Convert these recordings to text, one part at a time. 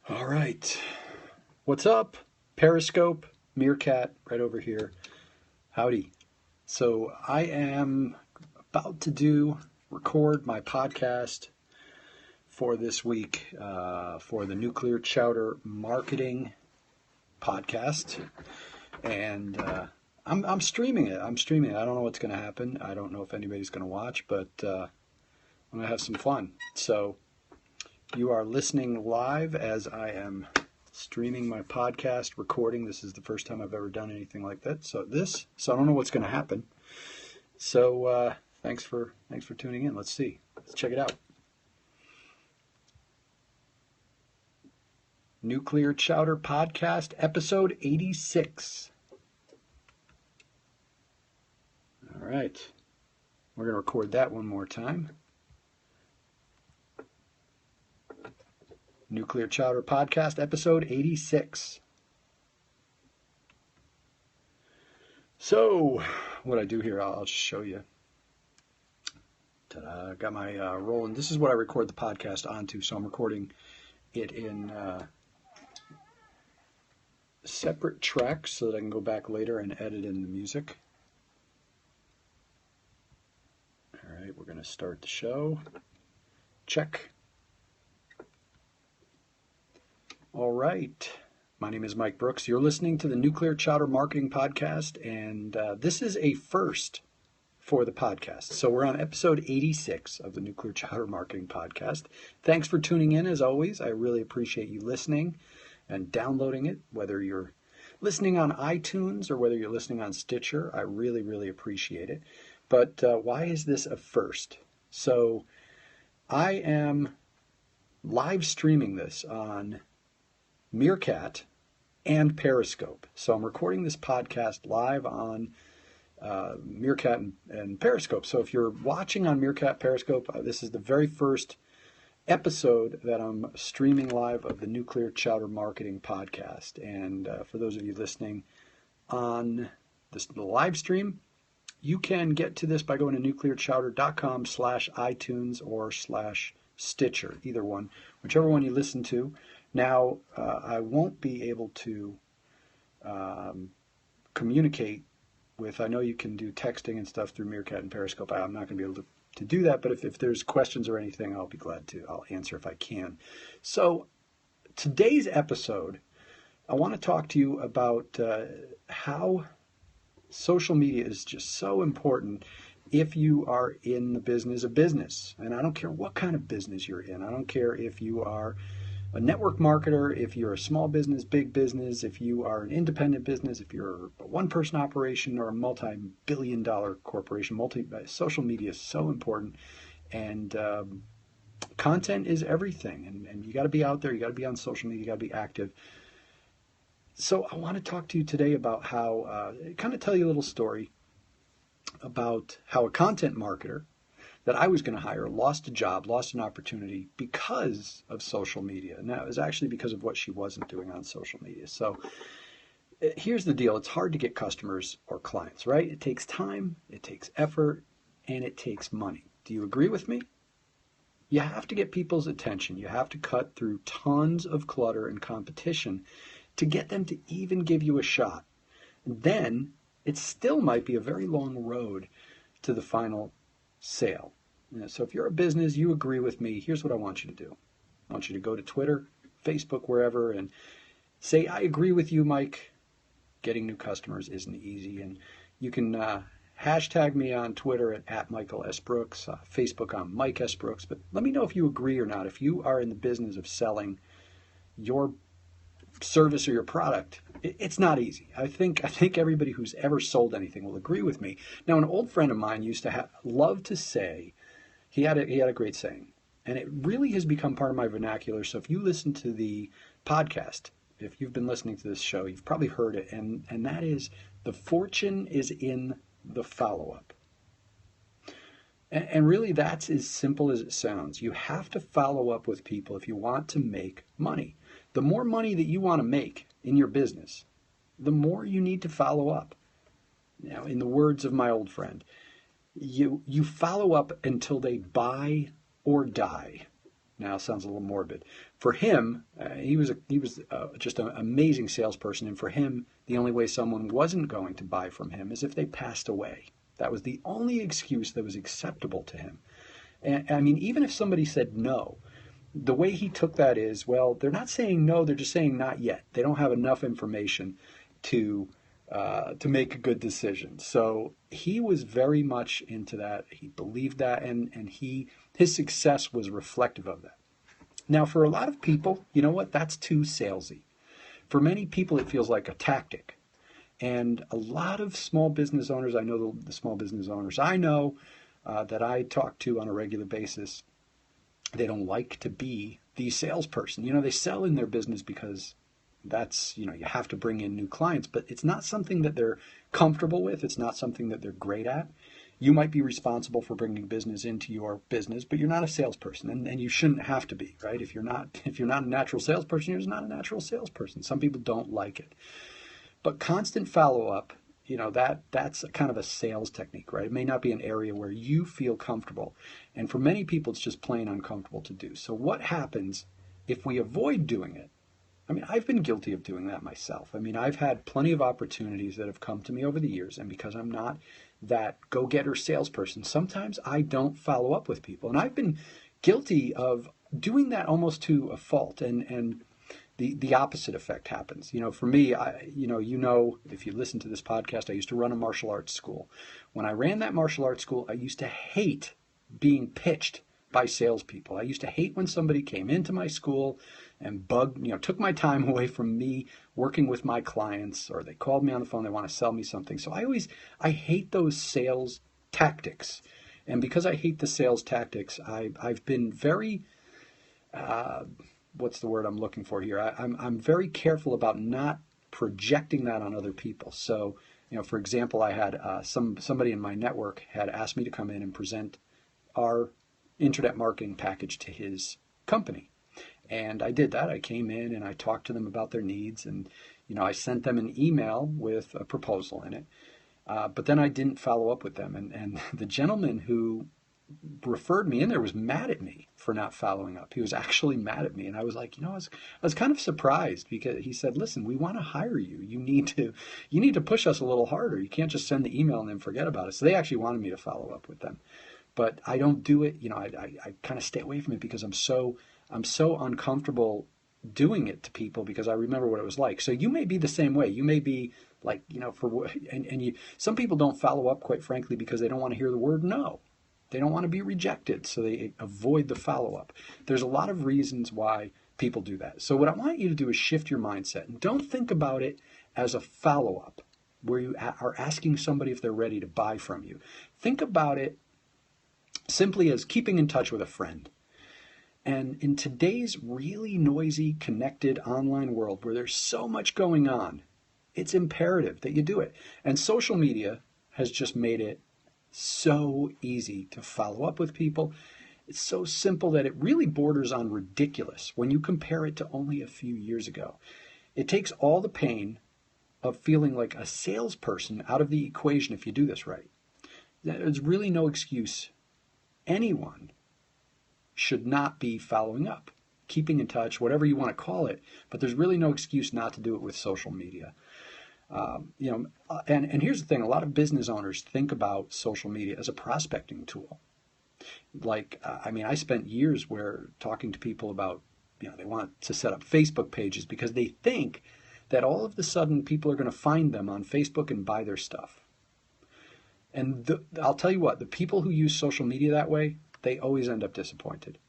All right. What's up? Periscope, Meerkat, right over here. Howdy. So I am about to record my podcast for this week for the Nuclear Chowder Marketing podcast. And I'm streaming it. I don't know what's going to happen. I don't know if anybody's going to watch, but I'm going to have some fun. So you are listening live as I am streaming my podcast, recording. This is the first time I've ever done anything like that. So I don't know what's going to happen. So thanks for tuning in. Let's see. Let's check it out. Nuclear Chowder Podcast, episode 86. All right. We're going to record that one more time. Nuclear Chowder Podcast, episode 86. So, what I do here, I'll just show you. Ta-da, got my rolling. This is what I record the podcast onto, so I'm recording it in separate tracks so that I can go back later and edit in the music. All right, we're going to start the show. Check. All right. My name is Mike Brooks. You're listening to the Nuclear Chowder Marketing Podcast, and this is a first for the podcast. So we're on episode 86 of the Nuclear Chowder Marketing Podcast. Thanks for tuning in, as always. I really appreciate you listening and downloading it, whether you're listening on iTunes or whether you're listening on Stitcher. I really, really appreciate it. But why is this a first? So I am live streaming this on Meerkat and Periscope. So I'm recording this podcast live on Meerkat and Periscope. So if you're watching on Meerkat Periscope, this is the very first episode that I'm streaming live of the Nuclear Chowder Marketing Podcast. And for those of you listening on the live stream, you can get to this by going to nuclearchowder.com/iTunes or /Stitcher, either one, whichever one you listen to. Now, I won't be able to communicate with, I know you can do texting and stuff through Meerkat and Periscope. I'm not going to be able to do that, but if there's questions or anything, I'll be glad to. I'll answer if I can. So today's episode, I want to talk to you about how social media is just so important if you are in the business of business. And I don't care what kind of business you're in. I don't care if you are a network marketer, if you're a small business, big business, if you are an independent business, if you're a one-person operation or a multi-billion-dollar corporation, social media is so important, and content is everything, and you got to be out there, you got to be on social media, you got to be active. So I want to talk to you today about how, kind of tell you a little story about how a content marketer that I was going to hire lost a job, lost an opportunity because of social media. And that was actually because of what she wasn't doing on social media. So here's the deal. It's hard to get customers or clients, right? It takes time, it takes effort, and it takes money. Do you agree with me? You have to get people's attention. You have to cut through tons of clutter and competition to get them to even give you a shot. And then it still might be a very long road to the final sale. So if you're a business, you agree with me, here's what I want you to do. I want you to go to Twitter, Facebook, wherever, and say, I agree with you, Mike. Getting new customers isn't easy. And you can hashtag me on Twitter at Michael S. Brooks, Facebook on Mike S. Brooks. But let me know if you agree or not. If you are in the business of selling your service or your product, it's not easy. I think everybody who's ever sold anything will agree with me. Now, an old friend of mine used to love to say, he had a great saying, and it really has become part of my vernacular. So if you listen to the podcast, if you've been listening to this show, you've probably heard it, and that is, the fortune is in the follow-up. And really, that's as simple as it sounds. You have to follow up with people if you want to make money. The more money that you want to make in your business, the more you need to follow up. Now, in the words of my old friend, you follow up until they buy or die. Now, sounds a little morbid. For him, he was just an amazing salesperson, and for him, the only way someone wasn't going to buy from him is if they passed away. That was the only excuse that was acceptable to him. And I mean, even if somebody said no, the way he took that is, well, they're not saying no, they're just saying not yet. They don't have enough information to make a good decision. So he was very much into that. He believed that, and his success was reflective of that. Now, for a lot of people, you know what? That's too salesy. For many people, it feels like a tactic. And a lot of small business owners, I know the small business owners I know that I talk to on a regular basis, they don't like to be the salesperson. You know, they sell in their business because that's, you know, you have to bring in new clients, but it's not something that they're comfortable with. It's not something that they're great at. You might be responsible for bringing business into your business, but you're not a salesperson, and you shouldn't have to be, right? If you're not a natural salesperson, you're just not a natural salesperson. Some people don't like it. But constant follow-up, you know, that's kind of a sales technique, right? It may not be an area where you feel comfortable. And for many people, it's just plain uncomfortable to do. So what happens if we avoid doing it? I mean, I've been guilty of doing that myself. I mean, I've had plenty of opportunities that have come to me over the years, and because I'm not that go-getter salesperson, sometimes I don't follow up with people. And I've been guilty of doing that almost to a fault, and the opposite effect happens. You know, for me, if you listen to this podcast, I used to run a martial arts school. When I ran that martial arts school, I used to hate being pitched by salespeople. I used to hate when somebody came into my school and took my time away from me working with my clients, or they called me on the phone, they want to sell me something. So I hate those sales tactics. And because I hate the sales tactics, I've been very, what's the word I'm looking for here? I'm very careful about not projecting that on other people. So, you know, for example, I had somebody in my network had asked me to come in and present our internet marketing package to his company. And I did that. I came in and I talked to them about their needs, and, you know, I sent them an email with a proposal in it. But then I didn't follow up with them. And the gentleman who referred me in there was mad at me for not following up. He was actually mad at me. And I was like, you know, I was kind of surprised, because he said, listen, we want to hire you. You need to push us a little harder. You can't just send the email and then forget about it. So they actually wanted me to follow up with them. But I don't do it. You know, I kind of stay away from it because I'm so uncomfortable doing it to people, because I remember what it was like. So you may be the same way. You may be like, you know, some people don't follow up, quite frankly, because they don't want to hear the word no. They don't want to be rejected, so they avoid the follow-up. There's a lot of reasons why people do that. So what I want you to do is shift your mindset, and don't think about it as a follow-up where you are asking somebody if they're ready to buy from you. Think about it simply as keeping in touch with a friend. And in today's really noisy, connected online world where there's so much going on, it's imperative that you do it. And social media has just made it so easy to follow up with people. It's so simple that it really borders on ridiculous when you compare it to only a few years ago. It takes all the pain of feeling like a salesperson out of the equation if you do this right. There's really no excuse. Anyone should not be following up, keeping in touch, whatever you want to call it, but there's really no excuse not to do it with social media. And here's the thing, a lot of business owners think about social media as a prospecting tool. I spent years talking to people about, you know, they want to set up Facebook pages because they think that all of a sudden people are going to find them on Facebook and buy their stuff. And I'll tell you what, the people who use social media that way, they always end up disappointed.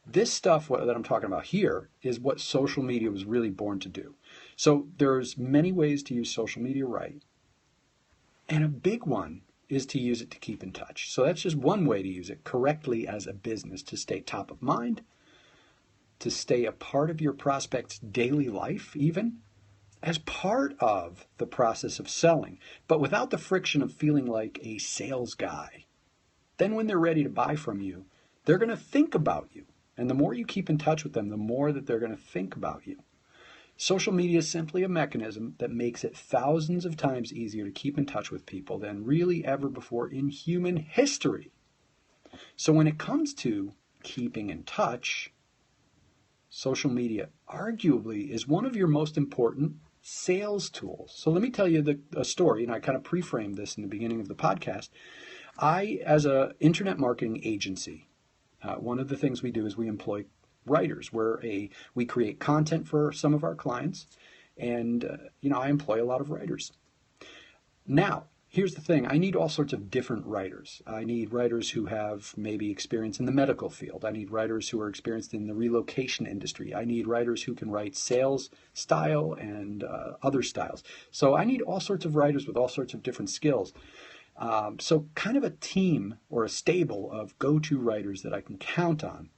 This stuff that I'm talking about here is what social media was really born to do. So there's many ways to use social media right. And a big one is to use it to keep in touch. So that's just one way to use it correctly as a business, to stay top of mind, to stay a part of your prospect's daily life, even as part of the process of selling, but without the friction of feeling like a sales guy. Then when they're ready to buy from you, they're going to think about you. And the more you keep in touch with them, the more that they're going to think about you. Social media is simply a mechanism that makes it thousands of times easier to keep in touch with people than really ever before in human history. So when it comes to keeping in touch, social media arguably is one of your most important sales tools. So let me tell you a story, and I kind of pre-framed this in the beginning of the podcast. As an internet marketing agency, one of the things we do is we employ writers. We create content for some of our clients, and I employ a lot of writers. Now, here's the thing. I need all sorts of different writers. I need writers who have maybe experience in the medical field. I need writers who are experienced in the relocation industry. I need writers who can write sales style and other styles. So I need all sorts of writers with all sorts of different skills. So kind of a team or a stable of go-to writers that I can count on.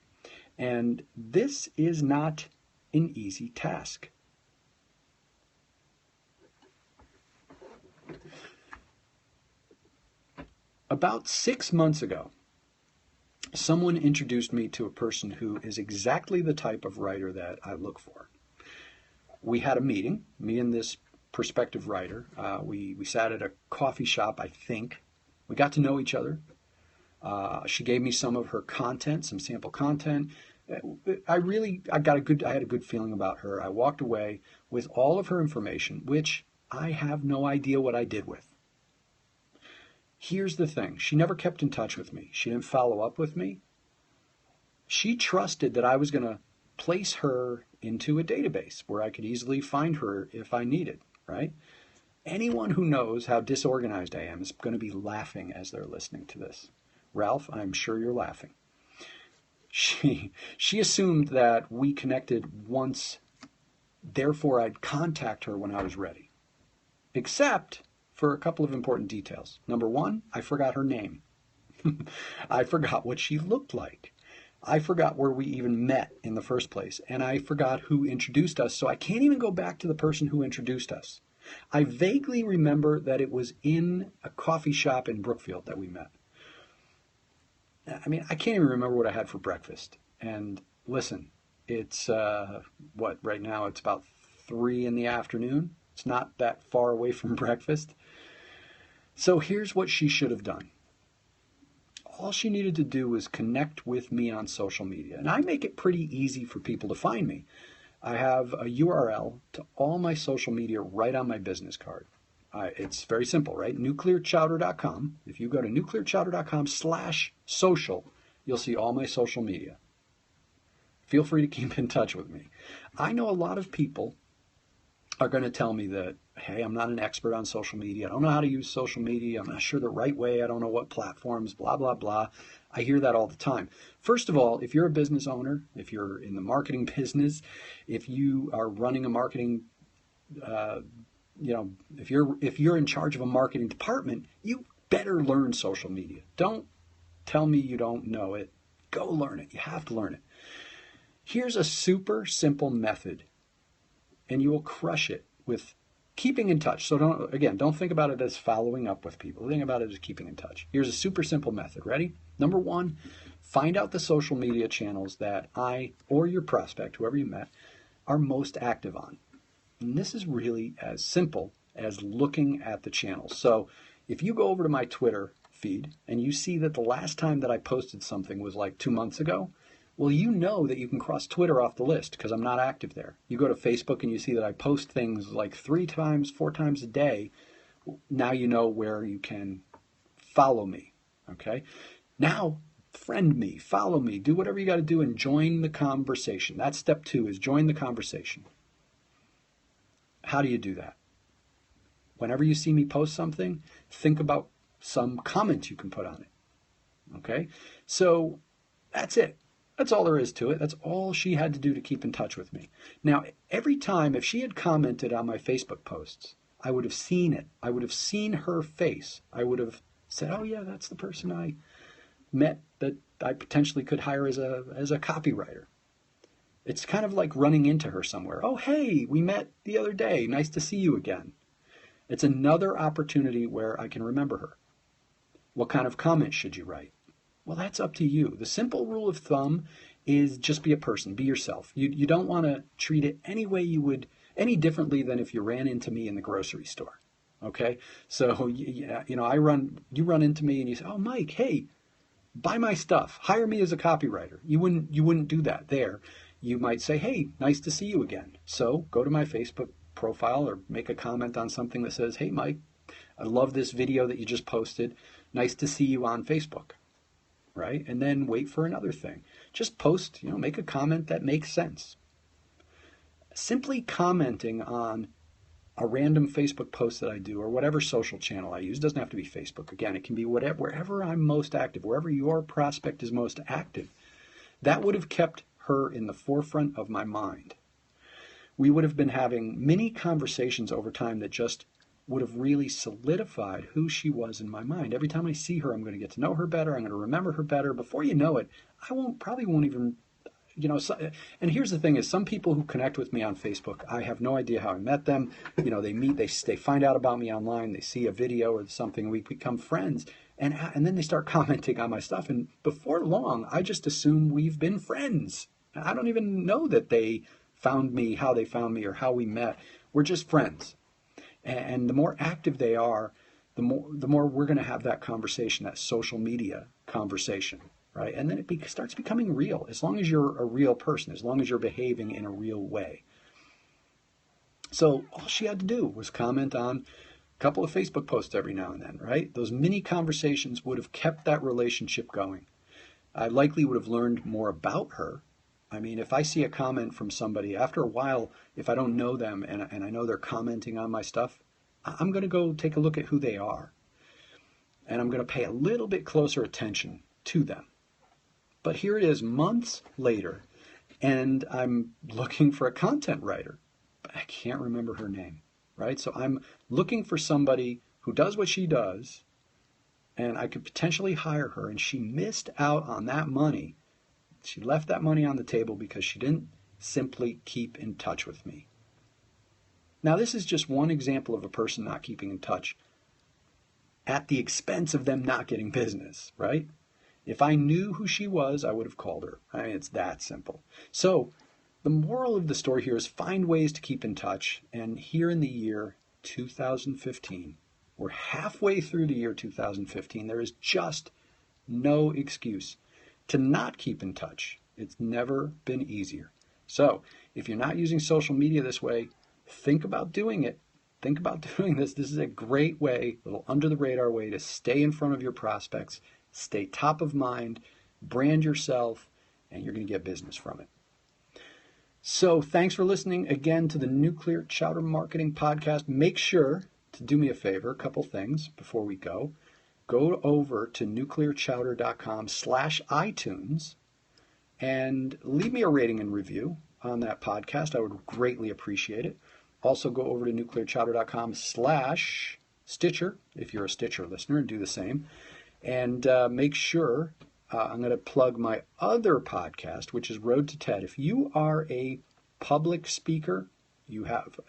And this is not an easy task. About 6 months ago, someone introduced me to a person who is exactly the type of writer that I look for. We had a meeting, me and this prospective writer. We sat at a coffee shop, I think. We got to know each other. She gave me some of her content, some sample content. I had a good feeling about her. I walked away with all of her information, which I have no idea what I did with. Here's the thing. She never kept in touch with me. She didn't follow up with me. She trusted that I was going to place her into a database where I could easily find her if I needed, right? Anyone who knows how disorganized I am is going to be laughing as they're listening to this. Ralph, I'm sure you're laughing. She assumed that we connected once, therefore I'd contact her when I was ready. Except for a couple of important details. Number one, I forgot her name. I forgot what she looked like. I forgot where we even met in the first place. And I forgot who introduced us, so I can't even go back to the person who introduced us. I vaguely remember that it was in a coffee shop in Brookfield that we met. I mean, I can't even remember what I had for breakfast. And listen, it's, right now it's about 3 in the afternoon. It's not that far away from breakfast. So here's what she should have done. All she needed to do was connect with me on social media. And I make it pretty easy for people to find me. I have a URL to all my social media right on my business card. It's very simple, right? NuclearChowder.com. If you go to nuclearchowder.com/social, you'll see all my social media. Feel free to keep in touch with me. I know a lot of people are going to tell me that, hey, I'm not an expert on social media. I don't know how to use social media. I'm not sure the right way. I don't know what platforms, blah, blah, blah. I hear that all the time. First of all, if you're a business owner, if you're in the marketing business, if you are running a marketing, if you're in charge of a marketing department, you better learn social media. Don't tell me you don't know it. Go learn it. You have to learn it. Here's a super simple method, and you will crush it with keeping in touch. So don't think about it as following up with people. Think about it as keeping in touch. Here's a super simple method. Ready? Number one, find out the social media channels that I or your prospect, whoever you met, are most active on. And this is really as simple as looking at the channels. So if you go over to my Twitter feed and you see that the last time that I posted something was like 2 months ago, well, you know that you can cross Twitter off the list because I'm not active there. You go to Facebook and you see that I post things like 3 times, 4 times a day. Now you know where you can follow me, okay? Now, friend me, follow me, do whatever you got to do and join the conversation. That's step 2, is join the conversation. How do you do that? Whenever you see me post something, think about some comments you can put on it, okay? So that's it. That's all there is to it. That's all she had to do to keep in touch with me. Now, every time, if she had commented on my Facebook posts, I would have seen it. I would have seen her face. I would have said, oh, yeah, that's the person I met that I potentially could hire as a copywriter. It's kind of like running into her somewhere. Oh, hey, we met the other day. Nice to see you again. It's another opportunity where I can remember her. What kind of comments should you write? Well, that's up to you. The simple rule of thumb is just be a person, be yourself. You don't want to treat it any way you would, any differently than if you ran into me in the grocery store. Okay? So, you run into me and you say, oh, Mike, hey, buy my stuff, hire me as a copywriter. You wouldn't do that there. You might say, hey, nice to see you again. So go to my Facebook profile or make a comment on something that says, hey, Mike, I love this video that you just posted. Nice to see you on Facebook, right? And then wait for another thing. Just post, make a comment that makes sense. Simply commenting on a random Facebook post that I do or whatever social channel I use, doesn't have to be Facebook. Again, it can be wherever I'm most active, wherever your prospect is most active. That would have kept her in the forefront of my mind. We would have been having many conversations over time that just would have really solidified who she was in my mind. Every time I see her, I'm going to get to know her better. I'm going to remember her better. Before you know it, I probably won't even, and here's the thing is some people who connect with me on Facebook, I have no idea how I met them. They find out about me online. They see a video or something. We become friends. And then they start commenting on my stuff. And before long, I just assume we've been friends. I don't even know that they found me, how they found me, or how we met. We're just friends. And the more active they are, the more we're going to have that conversation, that social media conversation, right? And then it starts becoming real, as long as you're a real person, as long as you're behaving in a real way. So all she had to do was comment on a couple of Facebook posts every now and then, right? Those mini conversations would have kept that relationship going. I likely would have learned more about her. I mean, if I see a comment from somebody, after a while, if I don't know them and I know they're commenting on my stuff, I'm going to go take a look at who they are. And I'm going to pay a little bit closer attention to them. But here it is months later, and I'm looking for a content writer, but I can't remember her name, right? So I'm looking for somebody who does what she does, and I could potentially hire her, and she missed out on that money. She left that money on the table because she didn't simply keep in touch with me. Now, this is just one example of a person not keeping in touch at the expense of them not getting business, right? If I knew who she was, I would have called her. I mean, it's that simple. So the moral of the story here is find ways to keep in touch. And here in the year 2015, we're halfway through the year 2015, there is just no excuse to not keep in touch. It's never been easier. So if you're not using social media this way, think about doing it. Think about doing this. This is a great way, a little under the radar way to stay in front of your prospects, stay top of mind, brand yourself, and you're going to get business from it. So thanks for listening again to the Nuclear Chowder Marketing Podcast. Make sure to do me a favor, a couple things before we go. Go over to nuclearchowder.com/iTunes and leave me a rating and review on that podcast. I would greatly appreciate it. Also go over to nuclearchowder.com/Stitcher if you're a Stitcher listener, and do the same. And make sure, I'm going to plug my other podcast, which is Road to TED. If you are a public speaker, you have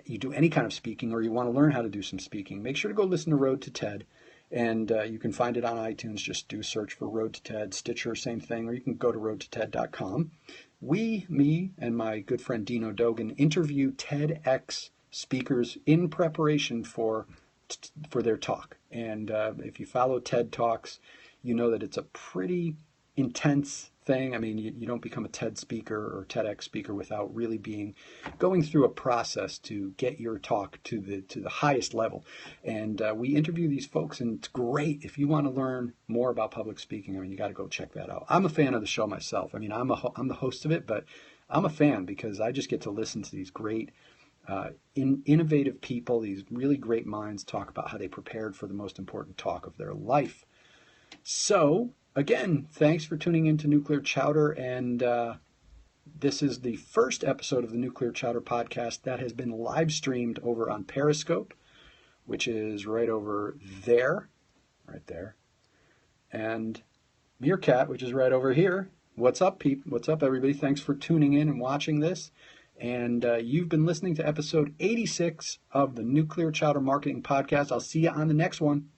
you do any kind of speaking, or you want to learn how to do some speaking, make sure to go listen to Road to TED. And you can find it on iTunes. Just do search for Road to TED, Stitcher, same thing, or you can go to roadtoted.com. Me and my good friend Dino Dogan interview TEDx speakers in preparation for their talk. And if you follow TED Talks, you know that it's a pretty intense thing. I mean, you don't become a TED speaker or TEDx speaker without really going through a process to get your talk to the highest level. And we interview these folks, and it's great. If you want to learn more about public speaking, I mean, you got to go check that out. I'm a fan of the show myself. I mean, I'm the host of it, but I'm a fan because I just get to listen to these great innovative people, these really great minds talk about how they prepared for the most important talk of their life. So, again, thanks for tuning in to Nuclear Chowder, and this is the first episode of the Nuclear Chowder podcast that has been live streamed over on Periscope, which is right over there, right there, and Meerkat, which is right over here. What's up, What's up, everybody? Thanks for tuning in and watching this. And you've been listening to episode 86 of the Nuclear Chowder Marketing Podcast. I'll see you on the next one.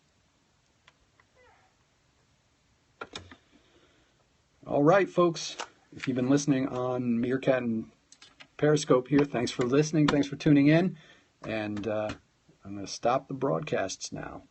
All right, folks. If you've been listening on Meerkat and Periscope here, thanks for listening. Thanks for tuning in. And I'm going to stop the broadcasts now.